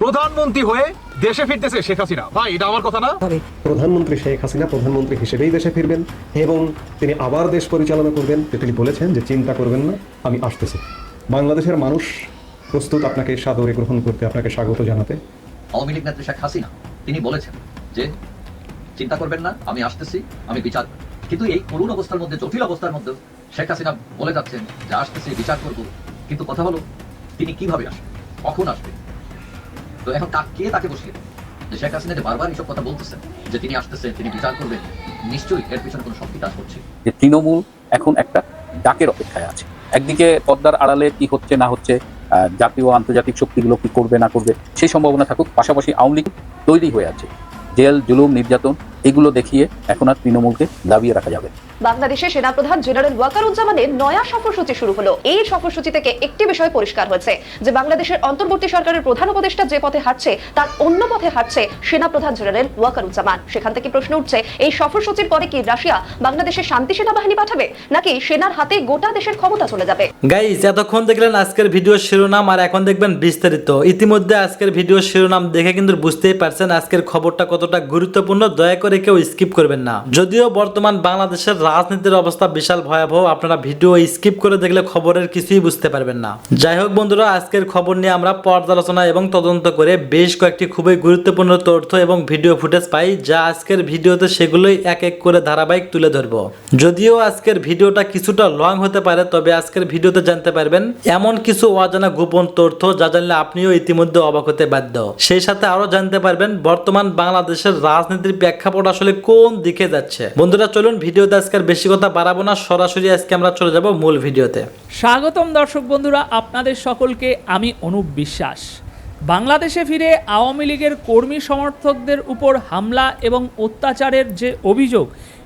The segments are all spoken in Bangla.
প্রধানমন্ত্রী হয়ে দেশে ফিরতেছে শেখ হাসিনা। ভাই, এটা আমার কথা না? প্রধানমন্ত্রী শেখ হাসিনা প্রধানমন্ত্রী হিসেবেই দেশে ফিরবেন এবং তিনি আবার দেশ পরিচালনা করবেন। তিনি বলেছেন যে চিন্তা করবেন না, আমি আসতেছি। বাংলাদেশের মানুষ প্রস্তুত আপনাকে সাদরে গ্রহণ করতে, আপনাকে স্বাগত জানাতে। আওয়ামী লীগ নেত্রী শেখ হাসিনা তিনি বলেছেন যে চিন্তা করবেন না, আমি আসতেছি, আমি বিচার করব। কিন্তু এই করুণ অবস্থার মধ্যে, জটিল অবস্থার মধ্যে শেখ হাসিনা বলে যাচ্ছেন যে আসতেছি, বিচার করব। কিন্তু কথা হলো তিনি কিভাবে আসবেন, কখন আসবেন? তো এখন কে তাকে বসিয়ে দেবে? যে শেখ হাসিনা যে বারবার এইসব কথা বলতেছেন যে তিনি আসতেছেন, তিনি বিচার করবেন, নিশ্চয়ই এর পিছনে কোনো শক্তি কাজ করছে। যে তৃণমূল এখন একটা ডাকের অপেক্ষায় আছে। একদিকে পদ্মার আড়ালে কি হচ্ছে না হচ্ছে, জাতীয় আন্তর্জাতিক শক্তিগুলো কি করবে না করবে সেই সম্ভাবনা থাকুক, পাশাপাশি আওয়ামী লীগ তৈরি হয়ে আছে। জেল, জুলুম, নির্যাতন এগুলো দেখিয়ে এখন আর তৃণমূলকে দাবিয়ে রাখা যাবে। বাংলাদেশের সেনাপ্রধান জেনারেল ওয়াকারুজ্জামানের নয়া সফরসূচি শুরু হলো। এই সফরসূচি থেকে একটি বিষয় পরিষ্কার হয়েছে যে বাংলাদেশের অন্তর্বর্তী সরকারের প্রধান উপদেষ্টা যে পথে হাঁটছে তার অন্য পথে হাঁটছে সেনাপ্রধান জেনারেল ওয়াকারুজ্জামান। সেখান থেকে প্রশ্ন উঠছে, এই সফরসূচির পরে কি রাশিয়া বাংলাদেশের শান্তি সেনাবাহিনী পাঠাবে, নাকি সেনার হাতে গোটা দেশের ক্ষমতা চলে যাবে? গাইস, এতক্ষণ দেখলেন আজকের ভিডিওর শিরোনাম, আর এখন দেখবেন বিস্তারিত। ইতিমধ্যে আজকের ভিডিওর শিরোনাম দেখে কিন্তু বুঝতেই পারছেন আজকের খবরটা কতটা গুরুত্বপূর্ণ। দয়া করে কেউ স্কিপ করবেন না। যদিও বর্তমান বাংলাদেশের রাজনীতির অবস্থা বিশাল ভয়াবহ, আপনারা ভিডিও স্কিপ করে দেখলে খবরের কিছুই বুঝতে পারবেন না। যাই হোক বন্ধুরা, আজকের খবর নিয়ে আমরা পর্যালোচনা এবং তদন্ত করে বেশ কয়েকটি খুবই গুরুত্বপূর্ণ তথ্য এবং ভিডিও ফুটেজ পাই, যা আজকের ভিডিওতে সেগুলোই এক এক করে ধারাবাহিক তুলে ধরবো। যদিও আজকের ভিডিওটা কিছুটা লং হতে পারে, তবে আজকের ভিডিওতে জানতে পারবেন এমন কিছু অজানা গোপন তথ্য যা জানলে আপনিও ইতিমধ্যে অবাক হতে বাধ্য। সেই সাথে আরো জানতে পারবেন বর্তমান বাংলাদেশের রাজনীতির প্রেক্ষাপট আসলে কোন দিকে যাচ্ছে। বন্ধুরা চলুন, ভিডিওতে আজকের বেশি কথা বাড়াবো না, সরাসরি আজকে আমরা চলে যাব মূল ভিডিওতে। স্বাগতম দর্শক বন্ধুরা, আপনাদের সকলকে আমি অনুপ বিশ্বাস। বাংলাদেশে ফিরে আওয়ামী লীগের কর্মী সমর্থকদের উপর হামলা এবং অত্যাচারের যে অভিযোগ,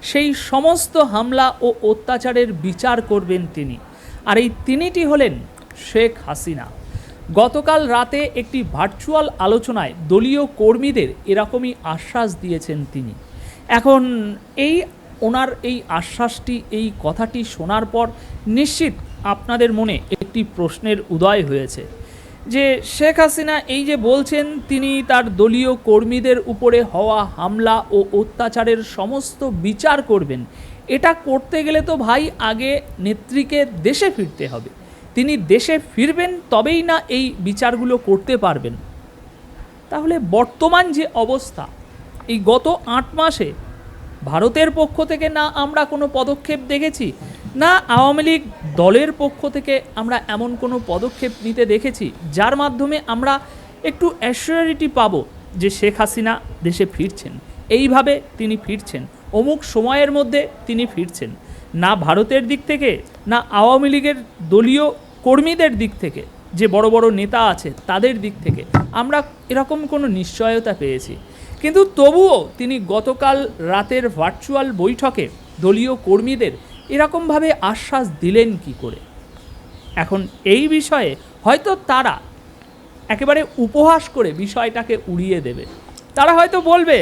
সেই সমস্ত হামলা ও অত্যাচারের বিচার করবেন তিনি। আর এই তিনিটি হলেন শেখ হাসিনা। গতকাল রাতে একটি ভার্চুয়াল আলোচনায় দলীয় কর্মীদের এরকমই আশ্বাস দিয়েছেন তিনি। এখন ওনার এই আশ্বাসটি, এই কথাটি শোনার পর নিশ্চিত আপনাদের মনে একটি প্রশ্নের উদয় হয়েছে যে শেখ হাসিনা এই যে বলছেন তিনি তার দলীয় কর্মীদের উপরে হওয়া হামলা ও অত্যাচারের সমস্ত বিচার করবেন, এটা করতে গেলে তো ভাই আগে নেত্রীকে দেশে ফিরতে হবে। তিনি দেশে ফিরবেন তবেই না এই বিচারগুলো করতে পারবেন। তাহলে বর্তমান যে অবস্থা, এই গত 8 মাসে ভারতের পক্ষ থেকে না আমরা কোনো পদক্ষেপ দেখেছি, না আওয়ামী লীগ দলের পক্ষ থেকে আমরা এমন কোনো পদক্ষেপ নিতে দেখেছি যার মাধ্যমে আমরা একটু অ্যাসিওরিটি পাবো যে শেখ হাসিনা দেশে ফিরছেন, এইভাবে তিনি ফিরছেন, অমুক সময়ের মধ্যে তিনি ফিরছেন। না ভারতের দিক থেকে, না আওয়ামী লীগের দলীয় কর্মীদের দিক থেকে, যে বড় বড় নেতা আছে তাদের দিক থেকে আমরা এরকম কোনো নিশ্চয়তা পেয়েছি। কিন্তু তবুও তিনি গতকাল রাতের ভার্চুয়াল বৈঠকে দলীয় কর্মীদের এরকমভাবে আশ্বাস দিলেন কি করে? এখন এই বিষয়ে হয়তো তারা একেবারে উপহাস করে বিষয়টাকে উড়িয়ে দেবে। তারা হয়তো বলবে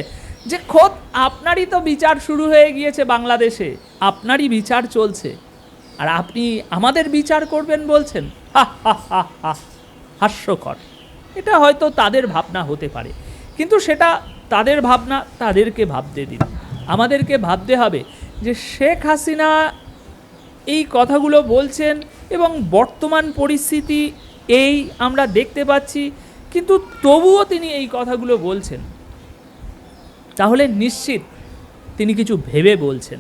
যে খোদ আপনারই তো বিচার শুরু হয়ে গিয়েছে বাংলাদেশে, আপনারই বিচার চলছে, আর আপনি আমাদের বিচার করবেন বলছেন। হা হা হা হা, হাস্যকর। এটা হয়তো তাদের ভাবনা হতে পারে, কিন্তু সেটা তাদের ভাবনা, তাদেরকে ভাবতে দিন। আমাদেরকে ভাবতে হবে যে শেখ হাসিনা এই কথাগুলো বলছেন এবং বর্তমান পরিস্থিতি এই আমরা দেখতে পাচ্ছি, কিন্তু তবুও তিনি এই কথাগুলো বলছেন, তাহলে নিশ্চিত তিনি কিছু ভেবে বলছেন।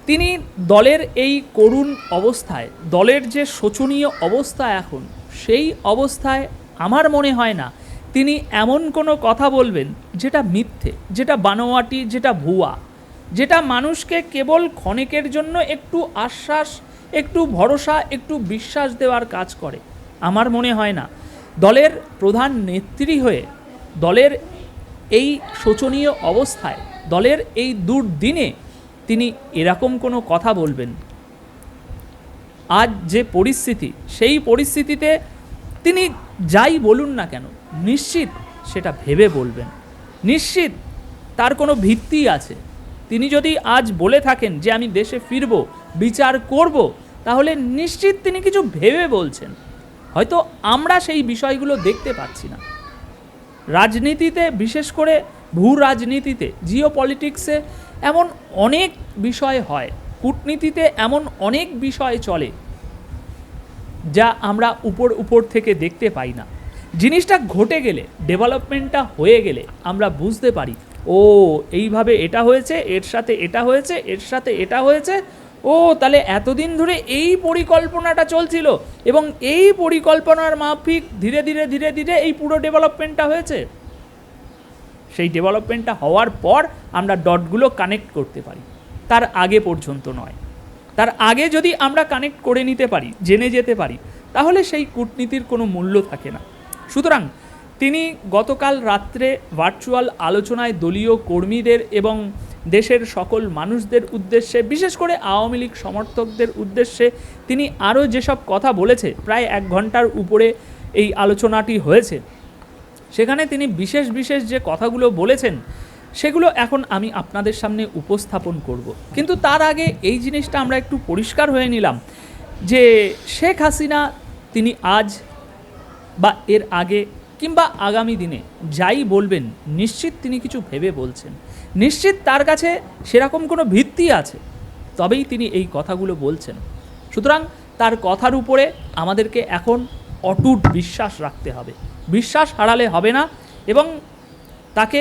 তিনি দলের এই করুণ অবস্থায়, দলের যে শোচনীয় অবস্থা এখন, সেই অবস্থায় আমার মনে হয় না তিনি এমন কোনো কথা বলবেন যেটা মিথ্যে, যেটা বানোয়াটি, যেটা ভুয়া, যেটা মানুষকে কেবল ক্ষণিকের জন্য একটু আশ্বাস, একটু ভরসা, একটু বিশ্বাস দেওয়ার কাজ করে। আমার মনে হয় না দলের প্রধান নেত্রী হয়ে, দলের এই শোচনীয় অবস্থায়, দলের এই দুর্দিনে তিনি এরকম কোনো কথা বলবেন। আজ যে পরিস্থিতি, সেই পরিস্থিতিতে তিনি যাই বলুন না কেন, নিশ্চিত সেটা ভেবে বলবেন, নিশ্চিত তার কোনো ভিত্তি আছে। তিনি যদি আজ বলে থাকেন যে আমি দেশে ফিরব, বিচার করব, তাহলে নিশ্চিত তিনি কিছু ভেবে বলছেন। হয়তো আমরা সেই বিষয়গুলো দেখতে পাচ্ছি না, রাজনীতিতে, বিশেষ করে ভূ রাজনীতিতে, জিও পলিটিক্সে এমন অনেক বিষয় হয়, কূটনীতিতে এমন অনেক বিষয় চলে যা আমরা উপর থেকে দেখতে পাই না। জিনিসটা ঘটে গেলে, ডেভেলপমেন্টটা হয়ে গেলে আমরা বুঝতে পারি, ও এইভাবে এটা হয়েছে, এর সাথে এটা হয়েছে, এর সাথে এটা হয়েছে, ও তাহলে এতদিন ধরে এই পরিকল্পনাটা চলছিল এবং এই পরিকল্পনার মাফিক ধীরে ধীরে ধীরে ধীরে এই পুরো ডেভেলপমেন্টটা হয়েছে। সেই ডেভেলপমেন্টটা হওয়ার পর আমরা ডটগুলো কানেক্ট করতে পারি, তার আগে পর্যন্ত নয়। তার আগে যদি আমরা কানেক্ট করে নিতে পারি, জেনে যেতে পারি, তাহলে সেই কূটনীতির কোনো মূল্য থাকে না। সুতরাং তিনি গতকাল রাত্রে ভার্চুয়াল আলোচনায় দলীয় কর্মীদের এবং দেশের সকল মানুষদের উদ্দেশ্যে, বিশেষ করে আওয়ামী লীগ সমর্থকদের উদ্দেশ্যে তিনি আরও যেসব কথা বলেছে, প্রায় 1 ঘন্টার উপরে এই আলোচনাটি হয়েছে, সেখানে তিনি বিশেষ বিশেষ যে কথাগুলো বলেছেন সেগুলো এখন আমি আপনাদের সামনে উপস্থাপন করব। কিন্তু তার আগে এই জিনিসটা আমরা একটু পরিষ্কার হয়ে নিলাম যে শেখ হাসিনা তিনি আজ বা এর আগে কিংবা আগামী দিনে যাই বলবেন, নিশ্চিত তিনি কিছু ভেবে বলছেন, নিশ্চিত তার কাছে সেরকম কোনো ভিত্তি আছে, তবেই তিনি এই কথাগুলো বলছেন। সুতরাং তার কথার উপরে আমাদেরকে এখন অটুট বিশ্বাস রাখতে হবে, বিশ্বাস হারালে হবে না এবং তাকে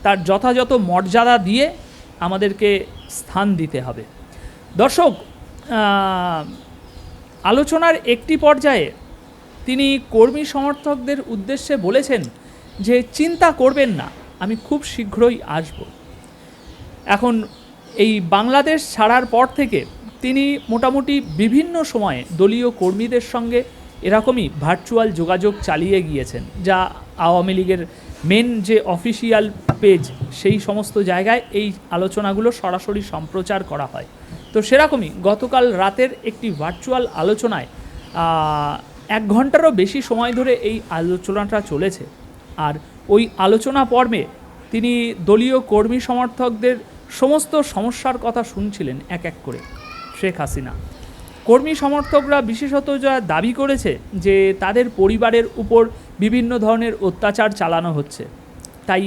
তার যথাযথ মর্যাদা দিয়ে আমাদেরকে স্থান দিতে হবে। দর্শক, আলোচনার একটি পর্যায়ে তিনি কর্মী সমর্থকদের উদ্দেশ্যে বলেছেন যে চিন্তা করবেন না, আমি খুব শীঘ্রই আসব। এখন এই বাংলাদেশ ছাড়ার পর থেকে তিনি মোটামুটি বিভিন্ন সময়ে দলীয় কর্মীদের সঙ্গে এরকমই ভার্চুয়াল যোগাযোগ চালিয়ে গিয়েছেন, যা আওয়ামী লীগের মেন যে অফিসিয়াল পেজ সেই সমস্ত জায়গায় এই আলোচনাগুলো সরাসরি সম্প্রচার করা হয়। তো সেরকমই গতকাল রাতের একটি ভার্চুয়াল আলোচনায় 1 ঘন্টারও বেশি সময় ধরে এই আলোচনাটা চলেছে। আর ওই আলোচনা পর্বে তিনি দলীয় কর্মী সমর্থকদের সমস্ত সমস্যার কথা শুনছিলেন এক এক করে শেখ হাসিনা। কর্মী সমর্থকরা বিশেষত যা দাবি করেছে যে তাদের পরিবারের উপর বিভিন্ন ধরনের অত্যাচার চালানো হচ্ছে, তাই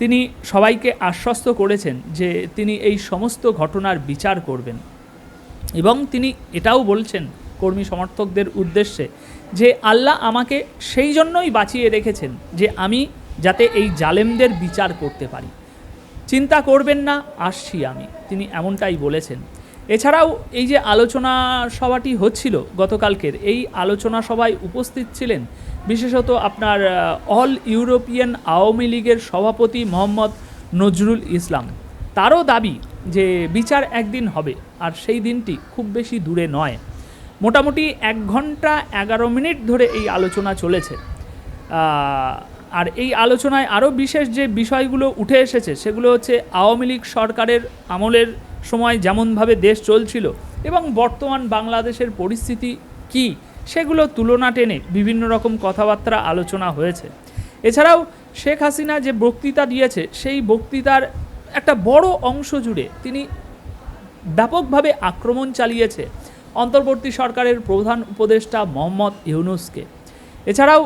তিনি সবাইকে আশ্বস্ত করেছেন যে তিনি এই সমস্ত ঘটনার বিচার করবেন এবং তিনি এটাও বলছেন কর্মী সমর্থকদের উদ্দেশ্যে যে আল্লাহ আমাকে সেই জন্যই বাঁচিয়ে রেখেছেন যে আমি যাতে এই জালেমদের বিচার করতে পারি, চিন্তা করবেন না, আসছি আমি, তিনি এমনটাই বলেছেন। এছাড়াও এই যে আলোচনা সভাটি হচ্ছিল গতকালকের, এই আলোচনা সভায় উপস্থিত ছিলেন বিশেষত আপনার অল ইউরোপিয়ান আওয়ামী লীগের সভাপতি মোহাম্মদ নজরুল ইসলাম। তারও দাবি যে বিচার একদিন হবে আর সেই দিনটি খুব বেশি দূরে নয়। মোটামুটি 1 ঘন্টা 11 মিনিট ধরে এই আলোচনা চলেছে। আর এই আলোচনায় আরও বিশেষ যে বিষয়গুলো উঠে এসেছে সেগুলো হচ্ছে আওয়ামী লীগ সরকারের আমলের সময় যেমনভাবে দেশ চলছিল এবং বর্তমান বাংলাদেশের পরিস্থিতি কি, সেগুলো তুলনা টেনে বিভিন্ন রকম কথাবার্তা আলোচনা হয়েছে। এছাড়াও শেখ হাসিনা যে বক্তৃতা দিয়েছে সেই বক্তৃতার একটা বড় অংশ জুড়ে তিনি ব্যাপকভাবে আক্রমণ চালিয়েছে অন্তর্বর্তী সরকারের প্রধান উপদেষ্টা মোহাম্মদ ইউনূসকে। এছাড়াও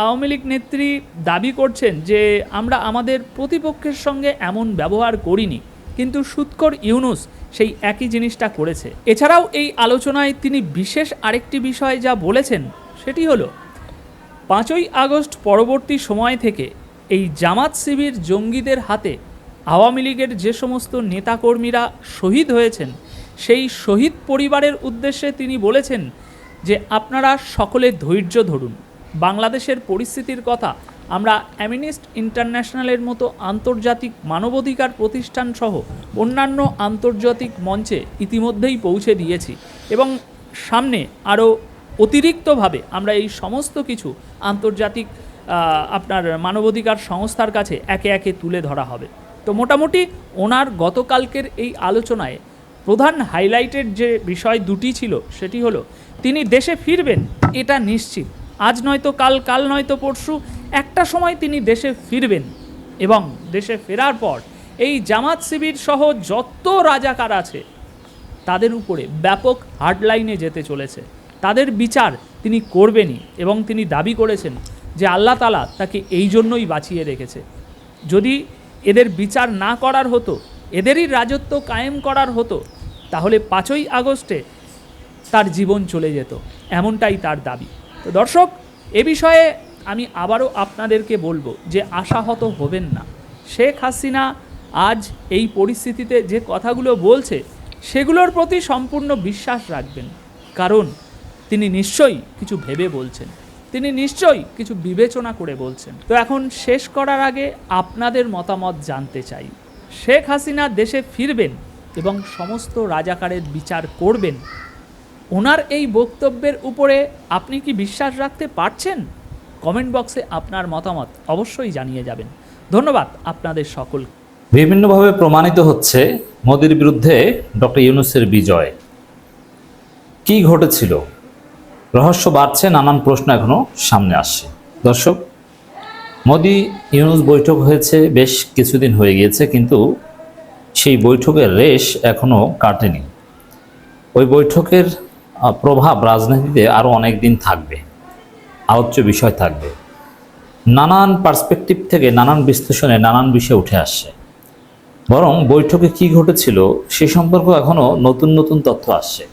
আওয়ামী লীগ নেত্রী দাবি করছেন যে আমরা আমাদের প্রতিপক্ষের সঙ্গে এমন ব্যবহার করিনি, কিন্তু সুৎখোর ইউনূস সেই একই জিনিসটা করেছে। এছাড়াও এই আলোচনায় তিনি বিশেষ আরেকটি বিষয় যা বলেছেন সেটি হলো 5ই আগস্ট পরবর্তী সময় থেকে এই জামাত শিবির জঙ্গিদের হাতে আওয়ামী লীগের যে সমস্ত নেতাকর্মীরা শহীদ হয়েছেন সেই শহীদ পরিবারের উদ্দেশ্যে তিনি বলেছেন যে আপনারা সকলে ধৈর্য ধরুন, বাংলাদেশের পরিস্থিতির কথা আমরা অ্যামনেস্টি ইন্টারন্যাশনালের মতো আন্তর্জাতিক মানবাধিকার প্রতিষ্ঠান সহ অন্যান্য আন্তর্জাতিক মঞ্চে ইতিমধ্যেই পৌঁছে দিয়েছি এবং সামনে আরও অতিরিক্তভাবে আমরা এই সমস্ত কিছু আন্তর্জাতিক আপনার মানবাধিকার সংস্থার কাছে একে একে তুলে ধরা হবে। তো মোটামুটি ওনার গতকালকের এই আলোচনায় প্রধান হাইলাইটেড যে বিষয় দুটি ছিল সেটি হলো তিনি দেশে ফিরবেন, এটা নিশ্চিত, আজ নয়তো কাল, কাল নয়তো পরশু একটা সময় তিনি দেশে ফিরবেন এবং দেশে ফেরার পর এই জামাত শিবির সহ যত রাজাকার আছে তাদের উপরে ব্যাপক হার্ডলাইনে যেতে চলেছে, তাদের বিচার তিনি করবেনই এবং তিনি দাবি করেছেন যে আল্লাহ তাআলা তাকে এই জন্যই বাঁচিয়ে রেখেছে। যদি এদের বিচার না করার হতো, এদেরই রাজত্ব কায়েম করার হতো, তাহলে 5ই আগস্টে তার জীবন চলে যেত, এমনটাই তার দাবি। তো দর্শক, এ বিষয়ে আমি আবারও আপনাদেরকে বলবো যে আশাহত হবেন না। শেখ হাসিনা আজ এই পরিস্থিতিতে যে কথাগুলো বলছে সেগুলোর প্রতি সম্পূর্ণ বিশ্বাস রাখবেন, কারণ তিনি নিশ্চয়ই কিছু ভেবে বলছেন, তিনি নিশ্চয়ই কিছু বিবেচনা করে বলছেন। তো এখন শেষ করার আগে আপনাদের মতামত জানতে চাই। শেখ হাসিনা দেশে ফিরবেন এবং সমস্ত রাজাকারের বিচার করবেন, ওনার এই বক্তব্যের উপরে আপনি কি বিশ্বাস রাখতে পারছেন? কমেন্ট বক্সে আপনার মতামত অবশ্যই জানিয়ে যাবেন। ধন্যবাদ আপনাদের সকলকে। বিভিন্নভাবে প্রমাণিত হচ্ছে মোদির বিরুদ্ধে ডক্টর ইউনূসের বিজয়। কি ঘটেছিল? রহস্য বাড়ছে, নানান প্রশ্ন এখনো সামনে আসছে। দর্শক, মোদি ইউনূস বৈঠক হয়েছে, বেশ কিছুদিন হয়ে গিয়েছে, কিন্তু সেই বৈঠকের রেশ এখনো কাটেনি। ওই বৈঠকের প্রভাব রাজনীতিতে আরও অনেক দিন থাকবে, আলোচ্য বিষয় থাকবে। নানান পার্সপেক্টিভ থেকে, নানান বিশ্লেষণে নানান বিষয় উঠে আসছে। বরং বৈঠকে কি ঘটেছিল সে সম্পর্কে এখনও নতুন নতুন তথ্য আসছে।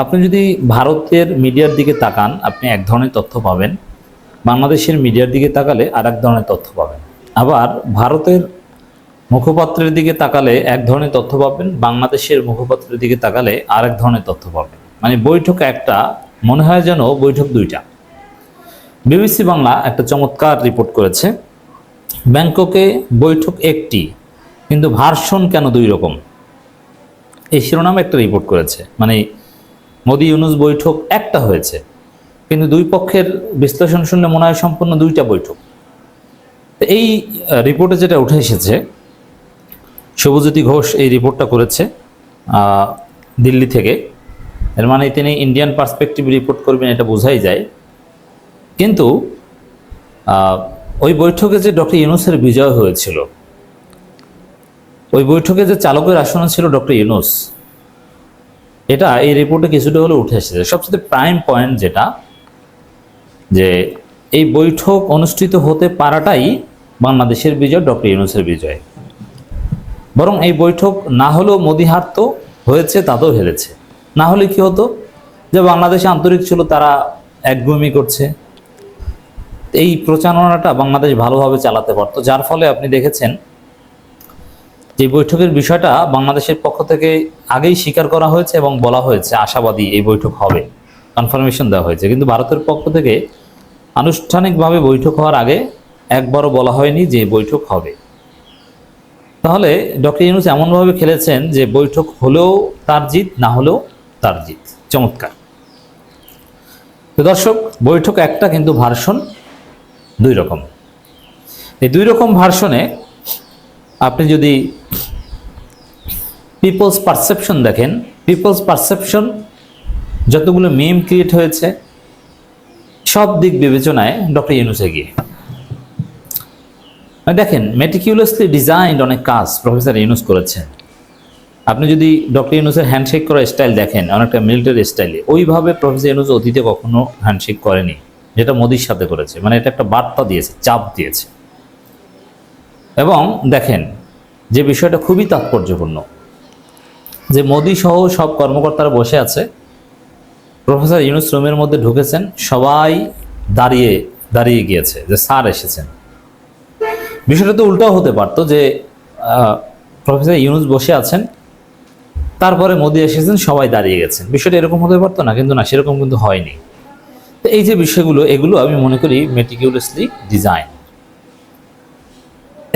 আপনি যদি ভারতের মিডিয়ার দিকে তাকান, আপনি এক ধরনের তথ্য পাবেন, বাংলাদেশের মিডিয়ার দিকে তাকালে আর এক ধরনের তথ্য পাবেন। আবার ভারতের মুখপাত্রের দিকে তাকালে এক ধরনের তথ্য পাবেন, বাংলাদেশের মুখপাত্রের দিকে তাকালে আর এক ধরনের তথ্য পাবেন। মানে বৈঠক একটা, মনে হয় যেন বৈঠক দুইটা। বিবিসি বাংলা একটা চমৎকার রিপোর্ট করেছে, ব্যাংককে বৈঠক একটি, কিন্তু ভার্সন কেন দুই রকম। এই শিরোনামে একটা রিপোর্ট করেছে, মানে মোদি ইউনূস বৈঠক একটা হয়েছে, কিন্তু দুই পক্ষের বিশ্লেষণ শুনলে মনে হয় সম্পূর্ণ দুইটা বৈঠক। এই রিপোর্টে যেটা উঠে এসেছে, শুভজ্যোতি ঘোষ এই রিপোর্টটা করেছে দিল্লি থেকে। এর মানে তিনি ইন্ডিয়ান পার্সপেক্টিভ রিপোর্ট করবেন এটা বোঝাই যায়। কিন্তু ওই বৈঠকে যে ডক্টর ইউনূসের বিজয় হয়েছিল, ওই বৈঠকে যে চালকের আসনে ছিল ডক্টর ইউনূস, এটা এই রিপোর্টে কিছুটা হলে উঠে এসেছে। সবচেয়ে প্রাইম পয়েন্ট যেটা, যে এই বৈঠক অনুষ্ঠিত হতে পারাটাই বাংলাদেশের বিজয়, ডক্টর ইউনূসের বিজয়। বরং এই বৈঠক না হলেও মোদি হারতো, হয়েছে তাতেও হেরেছে। না হলে কি হতো, যে বাংলাদেশে আন্তরিক ছিল, তারা একগুমি করছে, এই প্রচারণাটা বাংলাদেশ ভালোভাবে চালাতে পারতো। যার ফলে আপনি দেখেছেন যে বৈঠকের বিষয়টা বাংলাদেশের পক্ষ থেকে আগেই স্বীকার করা হয়েছে এবং বলা হয়েছে আশাবাদী এই বৈঠক হবে, কনফার্মেশন দেওয়া হয়েছে। কিন্তু ভারতের পক্ষ থেকে আনুষ্ঠানিকভাবে বৈঠক হওয়ার আগে একবারও বলা হয়নি যে বৈঠক হবে। তাহলে ডক্টর ইউনূস এমনভাবে খেলেছেন যে বৈঠক হলেও তার জিত, না হলেও তার জিত। চমৎকার। তো দর্শক, বৈঠক একটা, কিন্তু ভার্সন দুই রকম। এই দুই রকম ভার্সনে আপনি যদি পিপলস পারসেপশন দেখেন, পিপলস পারসেপশন যতগুলো মিম ক্রিয়েট হয়েছে, সব দিক বিবেচনায় ডক্টর ইউনূস এগিয়ে। দেখেন, মেটিকিউলাসলি ডিজাইনড অনেক কাজ প্রফেসর ইউনূস করেছেন। আপনি যদি ডক্টর ইউনূসের হ্যান্ডশেক করার স্টাইল দেখেন, অনেকটা মিলিটারি স্টাইলে, ওইভাবে প্রফেসর ইউনূস অতীতে কখনো হ্যান্ডশেক করেনি, যেটা মোদির সাথে করেছে। মানে এটা একটা বার্তা দিয়েছে, চাপ দিয়েছে। এবং দেখেন যে বিষয়টা খুবই তাৎপর্যপূর্ণ, যে মোদি সহ সব কর্মকর্তারা বসে আছে, প্রফেসর ইউনূস রুমের মধ্যে ঢুকেছেন, সবাই দাঁড়িয়ে দাঁড়িয়ে গিয়েছে যে স্যার এসেছেন। বিষয়টা তো উল্টাও হতে পারতো, যে প্রফেসর ইউনূস বসে আছেন, তারপরে মোদি এসেছেন, সবাই দাঁড়িয়ে গেছেন। বিষয়টা এরকম হতে পারতো না, কিন্তু না, সেরকম কিন্তু হয়নি। তো এই যে বিষয়গুলো, এগুলো আমি মনে করি মেটিকিউলাসলি ডিজাইন।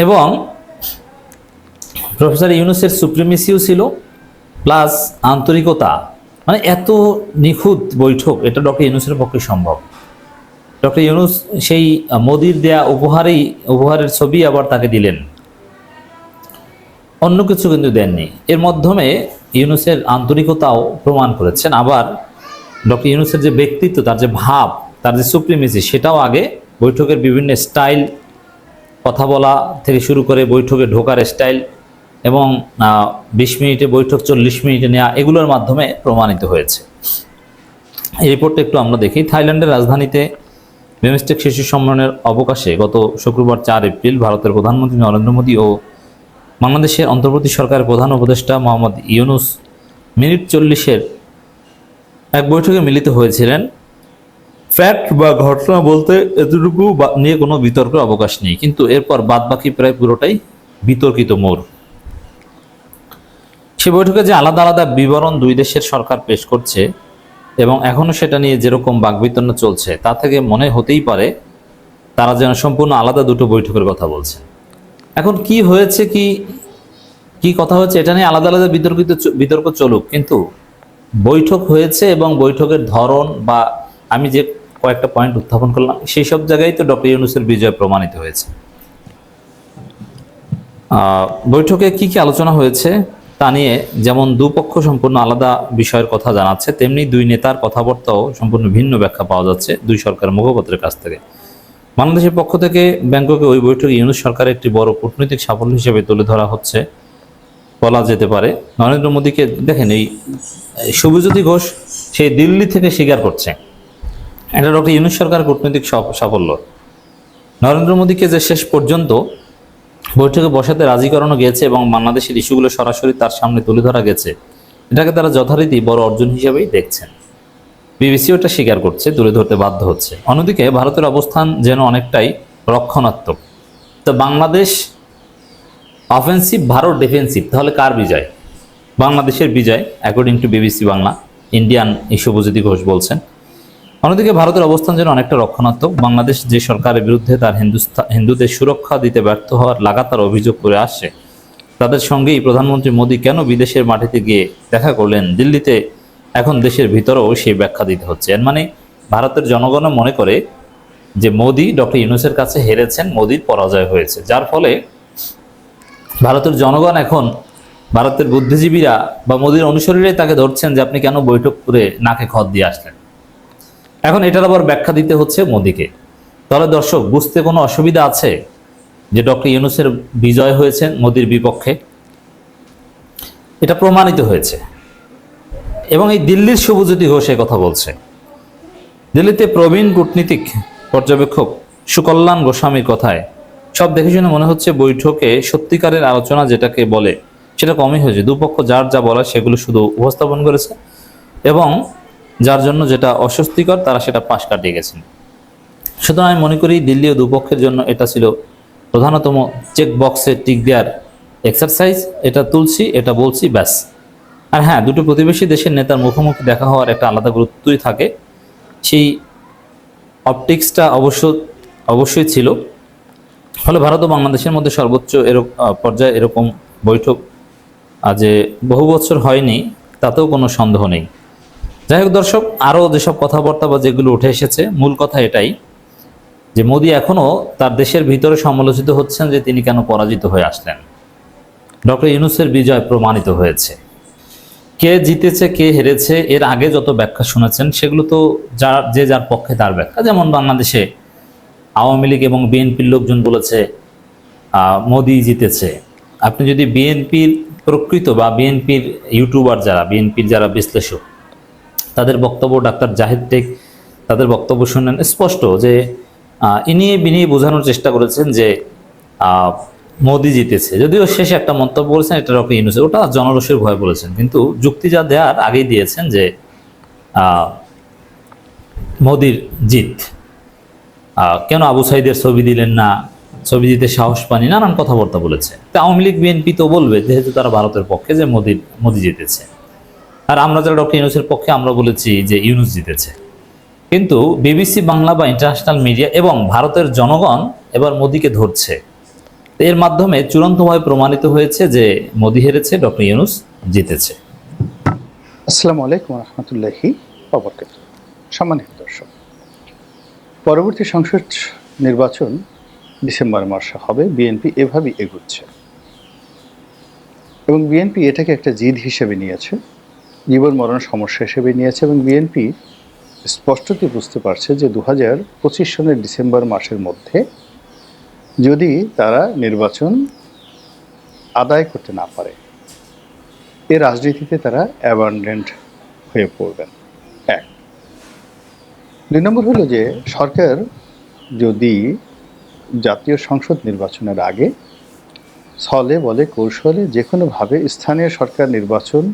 এবং প্রফেসর ইউনূসের সুপ্রিমেসিও ছিল, প্লাস আন্তরিকতা। মানে এত নিখুঁত বৈঠক, এটা ডক্টর ইউনূসের পক্ষে সম্ভব। ডক্টর ইউনূস সেই মোদির দেয়া উপহারের ছবি আবার তাকে দিলেন, অন্য কিছু কিন্তু দেননি। এর মাধ্যমে ইউনূসের আন্তরিকতাও প্রমাণ করেছেন। আবার ডক্টর ইউনূসের যে ব্যক্তিত্ব, তার যে ভাব, তার যে সুপ্রিমেসি, সেটাও আগে বৈঠকের বিভিন্ন স্টাইল, কথা বলা থেকে শুরু করে বৈঠকে ঢোকার স্টাইল, এবং 20 মিনিটে বৈঠক 40 মিনিটে নেওয়া, এগুলোর মাধ্যমে প্রমাণিত হয়েছে। এই রিপোর্টটা একটু আমরা দেখি। থাইল্যান্ডের রাজধানীতে বিমস্টেক শীর্ষ সম্মেলনের অবকাশে গত শুক্রবার 4 এপ্রিল ভারতের প্রধানমন্ত্রী নরেন্দ্র মোদী ও বাংলাদেশের অন্তর্বর্তী সরকারের প্রধান উপদেষ্টা মোহাম্মদ ইউনূস মিনিট 40-এর এক বৈঠকে মিলিত হয়েছিলেন। ফ্যাক্ট বা ঘটনা বলতে এতটুকু নিয়ে কোনো বিতর্কের অবকাশ নেই, কিন্তু এরপর বাদবাকি প্রায় পুরোটাই বিতর্কিত মোড়। সে বৈঠকে যে আলাদা আলাদা বিবরণ দুই দেশের সরকার পেশ করছে এবং এখনো সেটা নিয়ে যেরকম বাকবিতণ্ডা চলছে, তা থেকে মনে হতেই পারে তারা যেন সম্পূর্ণ আলাদা দুটো বৈঠকের কথা বলছে। এখন কি হয়েছে, কি কথা হচ্ছে, এটা নিয়ে আলাদা আলাদা বিতর্ক চলুক, কিন্তু বৈঠক হয়েছে এবং বৈঠকের ধরন বা আমি যে কয়েকটা পয়েন্ট উত্থাপন করলাম সেই সব জায়গায় তো ডক্টর ইউনূসের বিজয় প্রমাণিত হয়েছে। বৈঠকে কি কি আলোচনা হয়েছে তা নিয়ে যেমন দুপক্ষ সম্পূর্ণ আলাদা বিষয়ের কথা জানাচ্ছে, তেমনি দুই নেতার কথাবার্তাও সম্পূর্ণ ভিন্ন ব্যাখ্যা পাওয়া যাচ্ছে দুই সরকারের মুখপাত্রের কাছ থেকে। বাংলাদেশের পক্ষ থেকে ব্যাংককে ওই বৈঠকে ইউনূস সরকারের একটি বড় কূটনৈতিক সাফল্য হিসেবে তুলে ধরা হচ্ছে বলা যেতে পারে। নরেন্দ্র মোদীকে দেখেন, এই শুভজ্যোতি ঘোষ সেই দিল্লি থেকে স্বীকার করছে এটা ডক্টর ইউনূস সরকারের কূটনৈতিক সাফল্য। নরেন্দ্র মোদীকে যে শেষ পর্যন্ত বৈঠকে বসাতে রাজি করানো গেছে এবং বাংলাদেশের ইস্যুগুলো সরাসরি তার সামনে তুলে ধরা গেছে, এটাকে তারা যথারীতি বড় অর্জন হিসেবেই দেখছেন। বিবিসিও এটা স্বীকার করছে, তুলে ধরতে বাধ্য হচ্ছে। অন্যদিকে ভারতের অবস্থান যেন অনেকটাই রক্ষণাত্মক। তো বাংলাদেশ অফেন্সিভ, ভারত ডিফেন্সিভ, তাহলে কার বিজয়? বাংলাদেশের বিজয়, according to BBC Bangla. Indian Subhajyoti Ghosh বলছেন। অন্যদিকে ভারতের অবস্থান যেন অনেকটা রক্ষণাত্মক। বাংলাদেশ যে সরকারের বিরুদ্ধে তার হিন্দুদের সুরক্ষা দিতে ব্যর্থ হওয়ার লাগাতার অভিযোগ করে আসছে, তাদের সঙ্গেই প্রধানমন্ত্রী মোদী কেন বিদেশের মাটিতে গিয়ে দেখা করলেন দিল্লিতে, এখন দেশের ভিতরেও সেই ব্যাখ্যা দিতে হচ্ছে। এর মানে ভারতের জনগণও মনে করে যে মোদী ডক্টর ইউনূসের কাছে হেরেছেন, মোদীর পরাজয় হয়েছে, যার ফলে ভারতের জনগণ এখন ভারতের বুদ্ধিজীবীরা বা মোদীর অনুসারীরাই তাকে ধরছেন যে আপনি কেন বৈঠক করে নাকে খত দিয়ে আসলেন। এখন এটার আবার ব্যাখ্যা দিতে হচ্ছে মোদীকে। তাহলে দর্শক, বুঝতে কোনো অসুবিধা আছে যে ডক্টর ইউনূসের বিজয় হয়েছে মোদীর বিপক্ষে? এটা প্রমাণিত হয়েছে। এবং এই দিল্লির শুভজ্যোতি ঘোষ কথা বলছে। দিল্লিতে প্রবীণ কূটনীতিক পর্যবেক্ষক সুকল্যাণ গোস্বামীর কথায় সব দেখে শুনে মনে হচ্ছে বৈঠকে সত্যিকারের আলোচনা যেটাকে বলে সেটা কমই হয়েছে। দুপক্ষ যার যা বলার সেগুলো শুধু উপস্থাপন করেছে এবং যার জন্য যেটা অস্বস্তিকর তারা সেটা পাশ কাটিয়ে গেছেন। সুতরাং আমি মনে করি দিল্লি ও দুপক্ষের জন্য এটা ছিল প্রধানতম চেক বক্সে টিক দেওয়ার এক্সারসাইজ। এটা তুলছি, এটা বলছি, ব্যাস। আর হ্যাঁ, দুটো প্রতিবেশী দেশের নেতার মুখোমুখি দেখা হওয়ার একটা আলাদা গুরুত্বই থাকে, সেই অপটিক্সটা অবশ্যই ছিল। ফলে ভারত ও বাংলাদেশের মধ্যে সর্বোচ্চ পর্যায়ে এরকম বৈঠক যে বহু বছর হয়নি তাতেও কোনো সন্দেহ নেই। যাই হোক দর্শক, আরও যেসব কথাবার্তা বা যেগুলো উঠে এসেছে, মূল কথা এটাই যে মোদী এখনও তার দেশের ভিতরে সমালোচিত হচ্ছেন যে তিনি কেন পরাজিত হয়ে আসলেন। ডক্টর ইউনূসের বিজয় প্রমাণিত হয়েছে। কে জিতেছে কে হেরেছে এর আগে যত ব্যাখ্যা শুনেছেন সেগুলো তো যার পক্ষে তার ব্যাখ্যা। যেমন বাংলাদেশে আওয়ামী লীগ এবং বিএনপির লোকজন বলেছে মোদী জিতেছে। আপনি যদি বিএনপির প্রকৃত বা বিএনপির ইউটিউবার বিএনপির যারা বিশ্লেষক তাদের বক্তব্য, ডাক্তার জাহিদ টেক তাদের বক্তব্য শুনেন, স্পষ্ট যে ইনিয়ে বিনিয়ে বোঝানোর চেষ্টা করেছেন যে মোদী জিতেছে। যদিও শেষে একটা মন্তব্য বলেছেন এটা ডক্টর ইউনূস, ওটা জনরোষের ভয় বলেছেন, কিন্তু যুক্তি যা দেওয়ার আগেই দিয়েছেন যে মোদীর জিত। কেন আবু সাইদের ছবি দিলেন না, ছবি দিতে সাহস পানি, নানান কথাবার্তা বলেছে। তো আওয়ামী লীগ বিএনপি তো বলবে যেহেতু তারা ভারতের পক্ষে যে মোদী জিতেছে, আর আমরা যারা ডক্টর ইউনূসের পক্ষে আমরা বলেছি যে ইউনূস জিতেছে। কিন্তু বিবিসি বাংলা বা ইন্টারন্যাশনাল মিডিয়া এবং ভারতের জনগণ এবার মোদীকে ধরছে। এর মাধ্যমে চূড়ান্তভাবে প্রমাণিত হয়েছে যে মোদী হেরেছে, ডক্টর ইউনূস জিতেছে। আসসালামু আলাইকুম রহমতুল্লাহি ওয়া বারাকাতুহু। সম্মানিত দর্শক, পরবর্তী সংসদ নির্বাচন ডিসেম্বর মাসে হবে। বিএনপি এভাবেই এগুচ্ছে এবং বিএনপি এটাকে একটা জিদ হিসেবে নিয়েছে, জীবন মরণ সমস্যা হিসেবে নিয়েছে এবং বিএনপি স্পষ্টতই বুঝতে পারছে যে 2025 সনের ডিসেম্বর মাসের মধ্যে যদি তারা নির্বাচন আদায় করতে না পারে, এই রাজনীতিতে তারা অ্যাবান্ডেন্ট হয়ে পড়বেন। 1 2 নম্বর হলো যে সরকার যদি জাতীয় সংসদ নির্বাচনের আগে ছলে বলে কৌশলে যে কোনোভাবে স্থানীয় সরকার নির্বাচন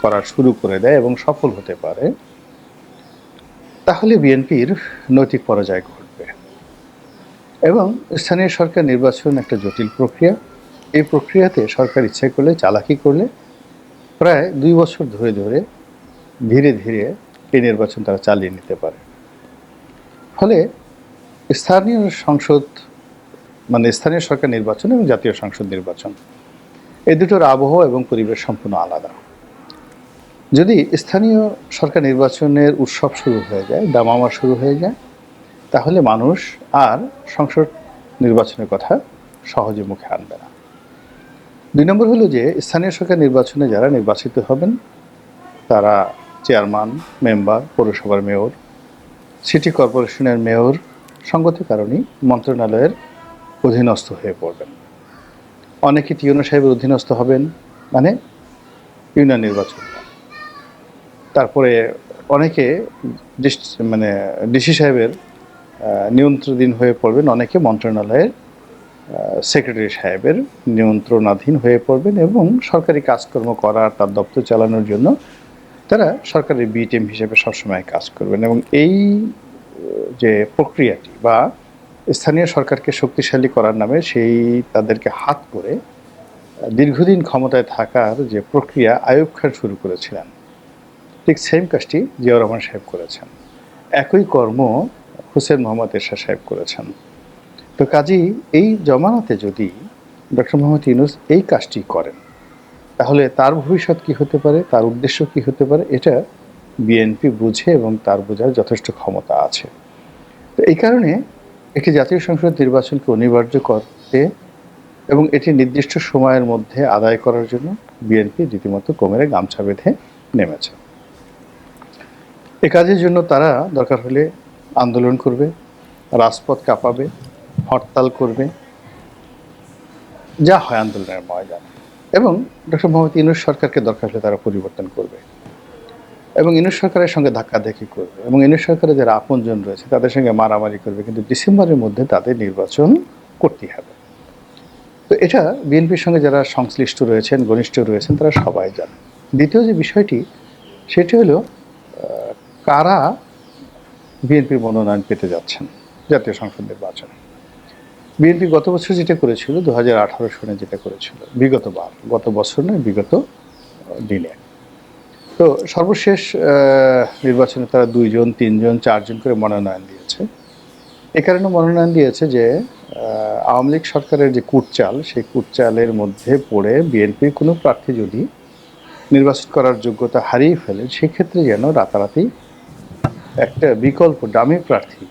করা শুরু করে দেয় এবং সফল হতে পারে, তাহলে বিএনপির নৈতিক পরাজয় ঘটবে। এবং স্থানীয় সরকার নির্বাচন একটা জটিল প্রক্রিয়া। এই প্রক্রিয়াতে সরকার ইচ্ছে করলে, চালাকি করলে প্রায় 2 বছর ধরে ধরে ধীরে ধীরে এই নির্বাচন তারা চালিয়ে নিতে পারে। ফলে স্থানীয় সংসদ মানে স্থানীয় সরকার নির্বাচন এবং জাতীয় সংসদ নির্বাচন এই দুটোর আবহাওয়া এবং পরিবেশ সম্পূর্ণ আলাদা। যদি স্থানীয় সরকার নির্বাচনের উৎসব শুরু হয়ে যায়, দামামা শুরু হয়ে যায়, তাহলে মানুষ আর সংসদ নির্বাচনের কথা সহজে মুখে আনবে না। 2 নম্বর হলো যে স্থানীয় সরকার নির্বাচনে যারা নির্বাচিত হবেন তারা চেয়ারম্যান, মেম্বার, পৌরসভার মেয়র, সিটি কর্পোরেশনের মেয়র সঙ্গত কারণেই মন্ত্রণালয়ের অধীনস্থ হয়ে পড়বেন। অনেকে টিউনো সাহেবের অধীনস্থ হবেন, মানে ইউনিয়ন নির্বাচন। তারপরে অনেকে মানে ডিসি সাহেবের নিয়ন্ত্রণাধীন হয়ে পড়বেন, অনেকে মন্ত্রণালয়ের সেক্রেটারি সাহেবের নিয়ন্ত্রণাধীন হয়ে পড়বেন এবং সরকারি কাজকর্ম করার, তার দপ্তর চালানোর জন্য তারা সরকারের বি টিম হিসেবে সবসময় কাজ করবেন। এবং এই যে প্রক্রিয়াটি বা স্থানীয় সরকারকে শক্তিশালী করার নামে সেই তাদেরকে হাত করে দীর্ঘদিন ক্ষমতায় থাকার যে প্রক্রিয়া আইয়ুব খান শুরু করেছিলেন, ঠিক সেম কাজটি জিয়াউর রহমান সাহেব করেছেন। একই কর্ম হোসেন মোহাম্মদ এরশাদ সাহেব করেছেন। তো কাজেই এই জমানাতে যদি ডক্টর মোহাম্মদ ইউনূস এই কাজটি করেন, তাহলে তার ভবিষ্যৎ কী হতে পারে, তার উদ্দেশ্য কী হতে পারে, এটা বিএনপি বুঝে এবং তার বোঝার যথেষ্ট ক্ষমতা আছে। তো এই কারণে একটি জাতীয় সংসদ নির্বাচনকে অনিবার্য করতে এবং এটি নির্দিষ্ট সময়ের মধ্যে আদায় করার জন্য বিএনপি রীতিমতো কোমরে গামছা বেঁধে নেমেছে। এ কাজের জন্য তারা দরকার হলে আন্দোলন করবে, রাজপথ কাঁপাবে, হরতাল করবে, যা হয় আন্দোলনের ময়দান। এবং ডক্টর মোহাম্মদ ইউনূস সরকারকে দরকার হলে তারা পরিবর্তন করবে এবং ইউনূস সরকারের সঙ্গে ধাক্কাধাক্কি করবে এবং ইউনূস সরকারের যারা আপনজন রয়েছে তাদের সঙ্গে মারামারি করবে, কিন্তু ডিসেম্বরের মধ্যে তাদের নির্বাচন করতেই হবে। তো এটা বিএনপির সঙ্গে যারা সংশ্লিষ্ট রয়েছেন, ঘনিষ্ঠ রয়েছেন, তারা সবাই জানেন। দ্বিতীয় যে বিষয়টি সেটি হলো কারা বিএনপির মনোনয়ন পেতে যাচ্ছেন জাতীয় সংসদ নির্বাচনে। বিএনপি গত বছর যেটা করেছিল, 2018 সনে যেটা করেছিল, গত বছর নয়, বিগত দিনে। তো সর্বশেষ নির্বাচনে তারা 2 জন, 3 জন, 4 জন করে মনোনয়ন দিয়েছে। এ কারণে মনোনয়ন দিয়েছে যে আওয়ামী লীগ সরকারের যে কুটচাল, সেই কুটচালের মধ্যে পড়ে বিএনপির কোনো প্রার্থী যদি নির্বাচন করার যোগ্যতা হারিয়ে ফেলে, সেক্ষেত্রে যেন রাতারাতি একটা বিকল্প ডামি প্রার্থী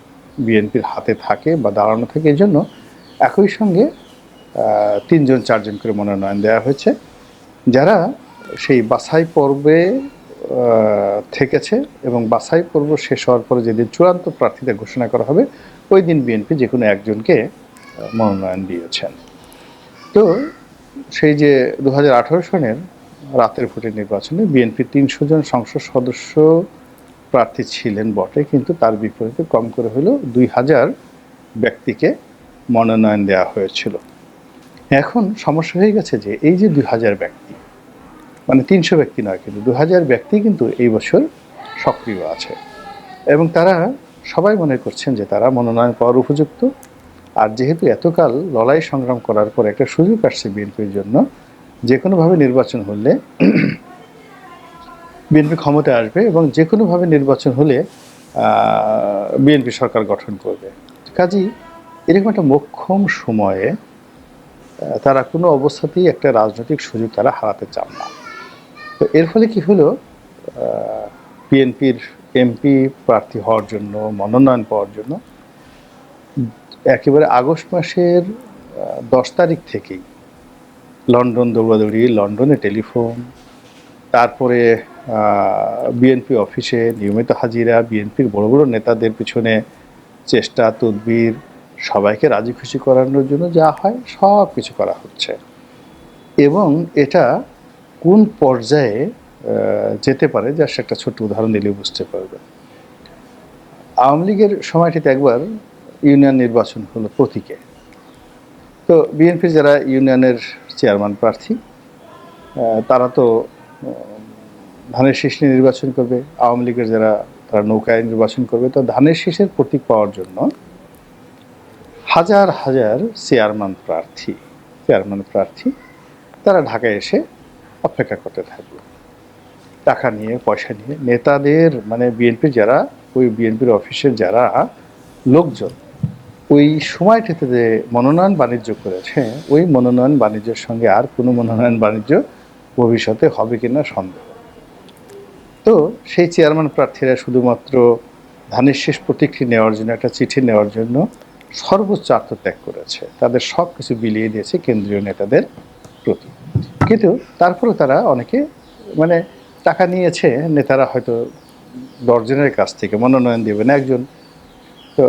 বিএনপির হাতে থাকে বা দাঁড়ানো থাকে। এই জন্য একই সঙ্গে 3 জন 4 জন করে মনোনয়ন দেওয়া হয়েছে, যারা সেই বাছাই পর্বে থেকেছে এবং বাছাই পর্ব শেষ হওয়ার পরে যেদিন চূড়ান্ত প্রার্থীদের ঘোষণা করা হবে, ওই দিন বিএনপি যে কোনো একজনকে মনোনয়ন দিয়েছেন। তো সেই যে 2018 সনের রাতের ভোটের নির্বাচনে বিএনপি 300 জন সংসদ সদস্য প্রার্থী ছিলেন বটে, কিন্তু তার বিপরীতে কম করে হলেও 2000 ব্যক্তিকে মনোনয়ন দেওয়া হয়েছিল। এখন সমস্যা হয়ে গেছে যে এই যে 2000 ব্যক্তি, মানে 300 ব্যক্তি নয়, কিন্তু 2000 ব্যক্তি কিন্তু এই বছর সক্রিয় আছে এবং তারা সবাই মনে করছেন যে তারা মনোনয়ন পাওয়ার উপযুক্ত। আর যেহেতু এতকাল লড়াই সংগ্রাম করার পর একটা সুযোগ আসছে বিএনপির জন্য, যে কোনোভাবে নির্বাচন হলে বিএনপি ক্ষমতায় আসবে এবং যে কোনোভাবে নির্বাচন হলে বিএনপি সরকার গঠন করবে। কাজেই এরকম একটা মোক্ষম সময়ে তারা কোনো অবস্থাতেই একটা রাজনৈতিক সুযোগ তারা হারাতে চান না। তো এর ফলে কি হলো, বিএনপির এমপি প্রার্থী হওয়ার জন্য, মনোনয়ন পাওয়ার জন্য একেবারে আগস্ট মাসের 10 তারিখ থেকেই লন্ডন দৌড়াদৌড়ি, লন্ডনে টেলিফোন, তারপরে বিএনপি অফিসে নিয়মিত হাজিরা, বিএনপির বড় বড় নেতাদের পিছনে চেষ্টা তদবির, সবাইকে রাজি খুশি করানোর জন্য যা হয় সব কিছু করা হচ্ছে। এবং এটা কোন পর্যায়ে যেতে পারে, যার একটা ছোট্ট উদাহরণ দিলে বুঝতে পারবেন। আওয়ামী লীগের সময়টিতে একবার ইউনিয়ন নির্বাচন হলো প্রতীকে। তো বিএনপির যারা ইউনিয়নের চেয়ারম্যান প্রার্থী তারা তো ধানের শীষ নিয়ে নির্বাচন করবে, আওয়ামী লীগের যারা তারা নৌকায় নির্বাচন করবে। তো ধানের শীষের প্রতীক পাওয়ার জন্য হাজার হাজার চেয়ারম্যান প্রার্থী তারা ঢাকায় এসে অপেক্ষা করতে থাকবে, টাকা নিয়ে পয়সা নিয়ে। নেতাদের মানে বিএনপির যারা ওই বিএনপির অফিসের যারা লোকজন ওই সময়টিতে যে মনোনয়ন বাণিজ্য করেছে, ওই মনোনয়ন বাণিজ্যের সঙ্গে আর কোনো মনোনয়ন বাণিজ্য ভবিষ্যতে হবে কিনা সন্দেহ। তো সেই চেয়ারম্যান প্রার্থীরা শুধুমাত্র ধানের শীষ প্রতীকটি নেওয়ার জন্য, একটা চিঠি নেওয়ার জন্য সর্বোচ্চ আত্মত্যাগ করেছে, তাদের সব কিছু বিলিয়ে দিয়েছে কেন্দ্রীয় নেতাদের প্রতি। কিন্তু তারপরে তারা অনেকে মানে টাকা নিয়েছে, নেতারা হয়তো 10 জনের কাছ থেকে মনোনয়ন দেবেন একজন। তো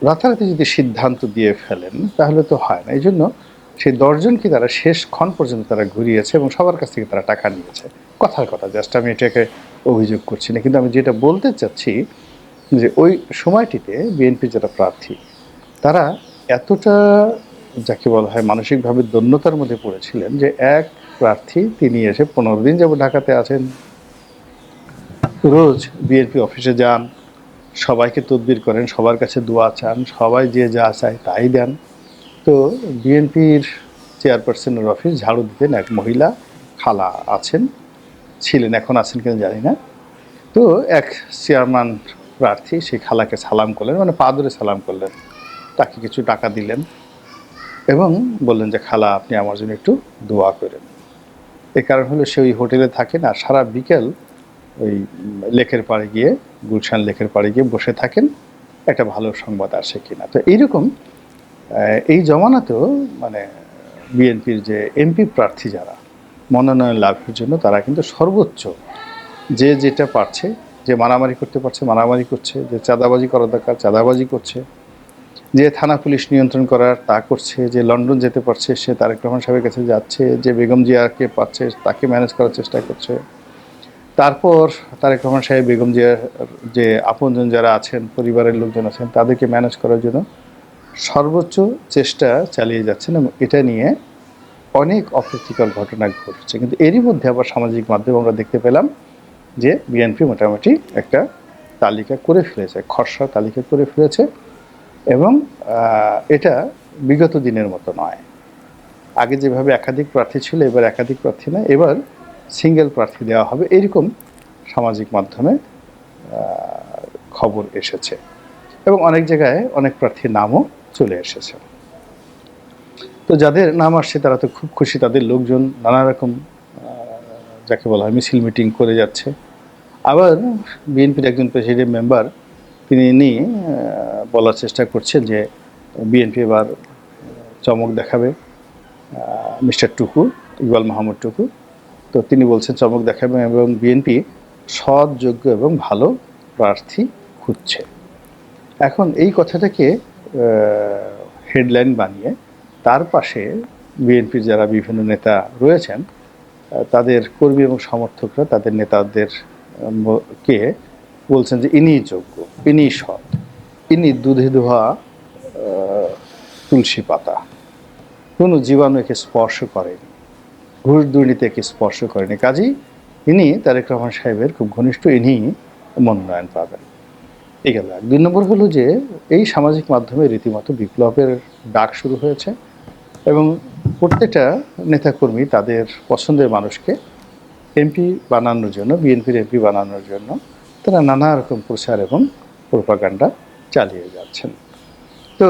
রাতারাতি যদি সিদ্ধান্ত দিয়ে ফেলেন তাহলে তো হয় না। এই জন্য সেই 10 জনকে তারা শেষ ক্ষণ পর্যন্ত তারা ঘুরিয়েছে এবং সবার কাছ থেকে তারা টাকা নিয়েছে। কথার কথা, জাস্ট আমি এটাকে অভিযোগ করছি না, কিন্তু আমি যেটা বলতে চাচ্ছি যে ওই সময়টিতে বিএনপি যারা প্রার্থী তারা এতটা যাকে বলা হয় মানসিকভাবে দৈন্যতার মধ্যে পড়েছিলেন যে এক প্রার্থী তিনি এসে 15 দিন যাবত ঢাকাতে আছেন, রোজ বিএনপি অফিসে যান, সবাইকে তদবির করেন, সবার কাছে দোয়া চান, সবাই যে যা চায় তাই দেন। তো বিএনপির চেয়ারপারসনের অফিস ঝাড়ু দিতেন এক মহিলা খালা ছিলেন, এখন আছেন কিনা জানি না। তো এক চেয়ারম্যান প্রার্থী সেই খালাকে সালাম করলেন, মানে পা ধরে সালাম করলেন, তাকে কিছু টাকা দিলেন এবং বললেন যে খালা আপনি আমার জন্য একটু দোয়া করেন। এর কারণ হলো সে ওই হোটেলে থাকেন আর সারা বিকেল ওই লেকের পাড়ে গিয়ে, গুলশান লেকের পাড়ে গিয়ে বসে থাকেন একটা ভালো সংবাদ আসে কিনা। তো এইরকম এই জমানাতেও মানে বিএনপির যে এমপি প্রার্থী যারা মনোনয়ন লাভের জন্য তারা কিন্তু সর্বোচ্চ যে যেটা পারছে, যে মারামারি করতে পারছে মারামারি করছে, যে চাঁদাবাজি করা দরকার চাঁদাবাজি করছে, যে থানা পুলিশ নিয়ন্ত্রণ করার তা করছে, যে লন্ডন যেতে পারছে সে তারেক রহমান সাহেবের কাছে যাচ্ছে, যে বেগম জিয়াকে পাচ্ছে তাকে ম্যানেজ করার চেষ্টা করছে। তারপর তারেক রহমান সাহেব বেগম জিয়ার যে আপনজন যারা আছেন, পরিবারের লোকজন আছেন, তাদেরকে ম্যানেজ করার জন্য সর্বোচ্চ চেষ্টা চালিয়ে যাচ্ছেন এবং এটা নিয়ে অনেক অপ্রীতিকর ঘটনা ঘটছে। কিন্তু এরই মধ্যে আবার সামাজিক মাধ্যমে আমরা দেখতে পেলাম যে বিএনপি মোটামুটি একটা তালিকা করে ফেলেছে, খসড়া তালিকা করে ফেলেছে এবং এটা বিগত দিনের মতো নয়। আগে যেভাবে একাধিক প্রার্থী ছিল এবার একাধিক প্রার্থী না, এবার সিঙ্গেল প্রার্থী দেওয়া হবে, এরকম সামাজিক মাধ্যমে খবর এসেছে এবং অনেক জায়গায় অনেক প্রার্থীর নামও চলে এসেছে। তো যাদের নাম আসছে তারা তো খুব খুশি, তাদের লোকজন নানা রকম যাকে বলা হয় মিছিল মিটিং করে যাচ্ছে। আবার বিএনপির একজন প্রেসিডেন্ট মেম্বার তিনি বলার চেষ্টা করছেন যে বিএনপি এবার চমক দেখাবে, মিস্টার টুকু, ইকবাল মাহমুদ টুকু। তো তিনি বলছেন চমক দেখাবে এবং বিএনপি সৎ, যোগ্য এবং ভালো প্রার্থী খুঁজছে। এখন এই কথাটাকে হেডলাইন বানিয়ে তার পাশে বিএনপির যারা বিভিন্ন নেতা রয়েছেন তাদের কর্মী এবং সমর্থকরা তাদের নেতাদের কে বলছেন যে ইনি যোগ্য, ইনি সৎ, ইনি দুধে ধোয়া তুলসী পাতা, কোনো জীবাণু একে স্পর্শ করেনি, ঘুষ দুর্নীতি একে স্পর্শ করেনি, কাজেই ইনি তারেক রহমান সাহেবের খুব ঘনিষ্ঠ, ইনি মনোনয়ন পাবেন। এই গেল। 2 নম্বর হলো যে এই সামাজিক মাধ্যমে রীতিমতো বিপ্লবের ডাক শুরু হয়েছে এবং প্রত্যেকটা নেতাকর্মী তাদের পছন্দের মানুষকে এমপি বানানোর জন্য, বিএনপির এমপি বানানোর জন্য তারা নানা রকম প্রচার এবং প্রোপাগান্ডা চালিয়ে যাচ্ছেন। তো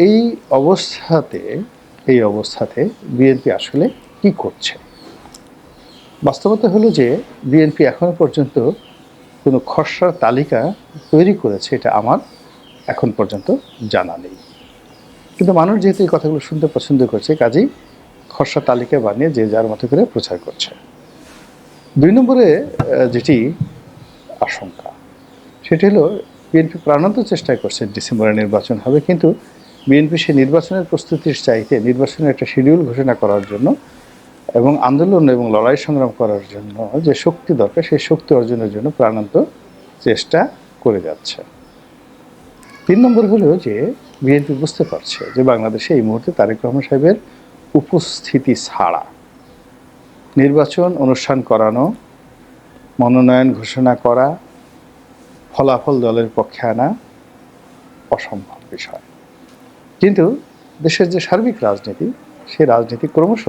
এই অবস্থাতে বিএনপি আসলে কি করছে? বাস্তবতা হলো যে বিএনপি এখনো পর্যন্ত কোনো খসড়া তালিকা তৈরি করেছে এটা আমার এখন পর্যন্ত জানা নেই, কিন্তু মানুষ যেহেতু এই কথাগুলো শুনতে পছন্দ করছে কাজেই খসড়া তালিকা বানিয়ে যে যার মতো করে প্রচার করছে। 2 নম্বরে যেটি আশঙ্কা সেটি হলো বিএনপি প্রাণান্ত চেষ্টা করছে ডিসেম্বরে নির্বাচন হবে, কিন্তু বিএনপি সেই নির্বাচনের প্রস্তুতির চাইতে নির্বাচনের একটা শিডিউল ঘোষণা করার জন্য এবং আন্দোলন এবং লড়াই সংগ্রাম করার জন্য যে শক্তি দরকার সেই শক্তি অর্জনের জন্য প্রাণান্ত চেষ্টা করে যাচ্ছে। 3 নম্বর হলো যে বিএনপি বুঝতে পারছে যে বাংলাদেশে এই মুহূর্তে তারেক রহমান সাহেবের উপস্থিতি ছাড়া নির্বাচন অনুষ্ঠান করানো, মনোনয়ন ঘোষণা করা, ফলাফল দলের পক্ষে আনা অসম্ভব বিষয়। কিন্তু দেশের যে সার্বিক রাজনীতি, সেই রাজনীতি ক্রমশ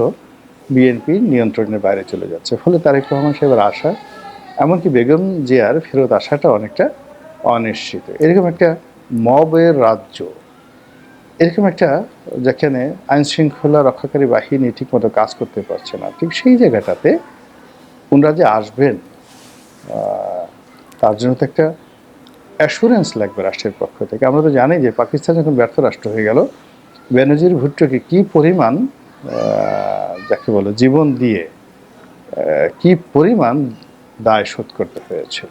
বিএনপির নিয়ন্ত্রণের বাইরে চলে যাচ্ছে। ফলে তারেক রহমান সাহেবের আশা, এমনকি বেগম জিয়ার ফেরত আসাটা অনেকটা অনিশ্চিত। এরকম একটা মবের রাজ্য, এরকম একটা যেখানে আইন শৃঙ্খলা রক্ষাকারী বাহিনী ঠিকমতো কাজ করতে পারছে না, ঠিক সেই জায়গাটাতে ওনারা যে আসবেন তার জন্য তো একটা অ্যাসুরেন্স লাগবে রাষ্ট্রের পক্ষ থেকে। আমরা তো জানি যে পাকিস্তান যখন ব্যর্থ রাষ্ট্র হয়ে গেল, বেনজির ভুট্টোকে কী পরিমাণ যাকে বলে জীবন দিয়ে কী পরিমাণ দায় শোধ করতে হয়েছিল।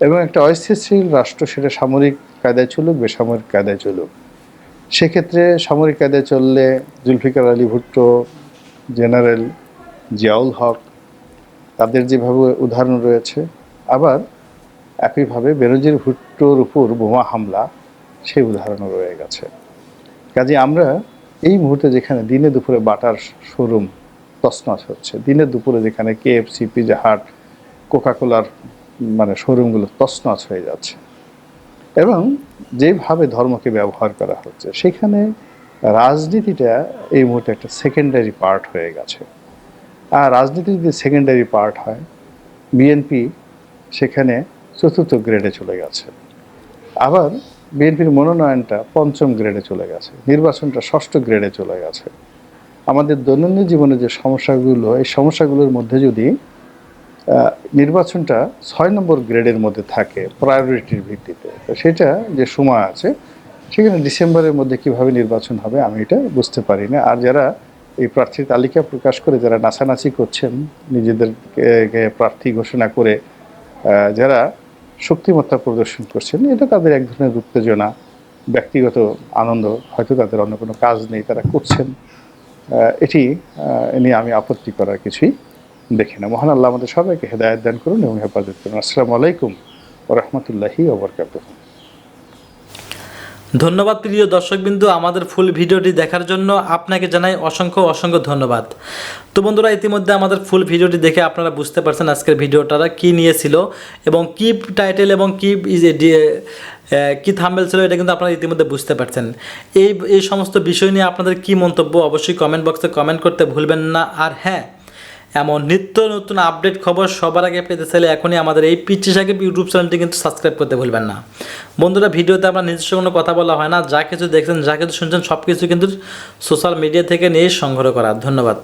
এবং একটা অস্থিতিশীল রাষ্ট্র সেটা সামরিক কায়দায় চলুক, বেসামরিক কায়দায় চলুক, সেক্ষেত্রে সামরিক কায়দায় চললে জুলফিকার আলী ভুট্টো, জেনারেল জিয়াউল হক, তাদের যেভাবে উদাহরণ রয়েছে, আবার একইভাবে বেনজির ভুট্টোর উপর বোমা হামলা, সেই উদাহরণও রয়ে গেছে। কাজে আমরা এই মুহূর্তে যেখানে দিনে দুপুরে বাটার শোরুম তছনছ হচ্ছে, দিনে দুপুরে যেখানে কেএফসি, পিৎজা হাট, কোকাকোলার মানে শোরুমগুলো তছনছ হয়ে যাচ্ছে, এবং যেভাবে ধর্মকে ব্যবহার করা হচ্ছে, সেখানে রাজনীতিটা এই মুহূর্তে একটা সেকেন্ডারি পার্ট হয়ে গেছে। আর রাজনীতি যদি সেকেন্ডারি পার্ট হয়, বিএনপি সেখানে চতুর্থ গ্রেডে চলে গেছে। আবার বিএনপির মনোনয়নটা পঞ্চম গ্রেডে চলে গেছে, নির্বাচনটা ষষ্ঠ গ্রেডে চলে গেছে। আমাদের দৈনন্দিন জীবনে যে সমস্যাগুলো, এই সমস্যাগুলোর মধ্যে যদি নির্বাচনটা 6 নম্বর গ্রেডের মধ্যে থাকে প্রায়োরিটির ভিত্তিতে, তো সেটা যে সময় আছে সেখানে ডিসেম্বরের মধ্যে কিভাবে নির্বাচন হবে আমি এটা বুঝতে পারি না। আর যারা এই প্রার্থীর তালিকা প্রকাশ করে যারা নাচানাচি করছেন, নিজেদেরকে প্রার্থী ঘোষণা করে যারা শক্তিমত্তা প্রদর্শন করছেন, এটা তাদের এক ধরনের উত্তেজনা, ব্যক্তিগত আনন্দ, হয়তো তাদের অন্য কোনো কাজ নেই, তারা করছেন। এটি নিয়ে আমি আপত্তি করার কিছুই দেখি না। মহান আল্লাহ আমাদের সবাইকে হেদায়েত দান করুন এবং হেফাজত করুন। আসসালামু আলাইকুম ওয়া রাহমাতুল্লাহি ওয়া বারাকাতুহু। ধন্যবাদ প্রিয় দর্শকবিন্দু, আমাদের ফুল ভিডিওটি দেখার জন্য আপনাকে জানাই অসংখ্য অসংখ্য ধন্যবাদ। তো বন্ধুরা, ইতিমধ্যে আমাদের ফুল ভিডিওটি দেখে আপনারা বুঝতে পারছেন আজকের ভিডিওটা কী নিয়েছিল এবং কী টাইটেল এবং কী থাম্বনেল ছিল, এটা কিন্তু আপনারা ইতিমধ্যে বুঝতে পারছেন। এই সমস্ত বিষয় নিয়ে আপনাদের কী মন্তব্য অবশ্যই কমেন্ট বক্সে কমেন্ট করতে ভুলবেন না। আর হ্যাঁ, এমন নিত্য নতুন আপডেট খবর সবার আগে পেতে চাইলে এখনই আমাদের এই পিচ্চি সাকিব ইউটিউব চ্যানেলটি কিন্তু সাবস্ক্রাইব করতে ভুলবেন না। বন্ধুরা, ভিডিওতে আমরা নিজস্ব কোনো কথা বলা হয় না, যা কিছু দেখছেন, যা কিছু শুনছেন, সব কিছু কিন্তু সোশ্যাল মিডিয়া থেকে নিয়ে সংগ্রহ করা। ধন্যবাদ।